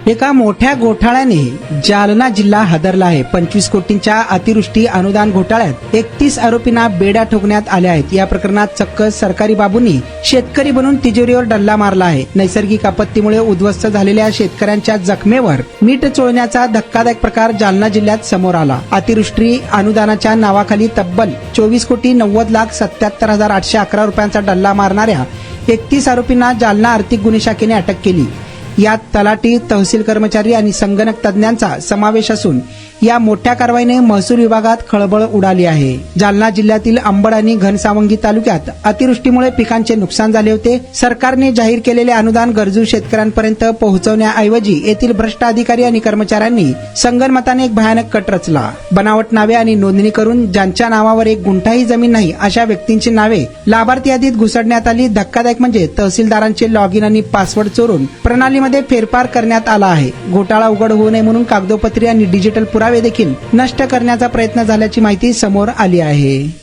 एका मोठ्या घोटाळ्याने जालना जिल्हा हादरला आहे। 25 कोटींच्या अतिवृष्टी अनुदान घोटाळ्यात 31 आरोपींना बेड्या ठोकण्यात आल्या आहेत। या प्रकरणात चक्क सरकारी बाबूंनी शेतकरी बनून तिजोरीवर डल्ला मारला आहे। नैसर्गिक आपत्तीमुळे उद्ध्वस्त झालेल्या शेतकऱ्यांच्या जखमेवर मीठ चोळण्याचा धक्कादायक प्रकार जालना जिल्ह्यात समोर आला। अतिवृष्टी अनुदानाच्या नावाखाली तब्बल 24,90,77,811 रुपयांचा डल्ला मारणाऱ्या 31 आरोपींना जालना आर्थिक गुन्हे शाखेने अटक केली। यात तलाठी, तहसील कर्मचारी आणि संगणक तज्ञांचा समावेश असून या मोठ्या कारवाईने महसूल विभागात खळबळ उडाली आहे। जालना जिल्ह्यातील अंबड आणि घनसावंगी तालुक्यात अतिवृष्टीमुळे पिकांचे नुकसान झाले होते। सरकारने जाहीर केलेले अनुदान गरजू शेतकऱ्यांपर्यंत पोहोचवण्याऐवजी येथील भ्रष्ट अधिकारी आणि कर्मचाऱ्यांनी संगनमताने एक भयानक कट रचला। बनावट नावे आणि नोंदणी करून ज्यांच्या नावावर एक गुंठाही जमीन नाही अशा व्यक्तींची नावे लाभार्थी यादीत घुसडण्यात आली। धक्कादायक म्हणजे तहसीलदारांचे लॉगिन आणि पासवर्ड चोरून प्रणालीमध्ये फेरफार करण्यात आला आहे। घोटाळा उघड होऊ नये म्हणून कागदोपत्री आणि डिजिटल पुरावे देखील नष्ट करण्याचा प्रयत्न झाल्याची माहिती समोर आली आहे।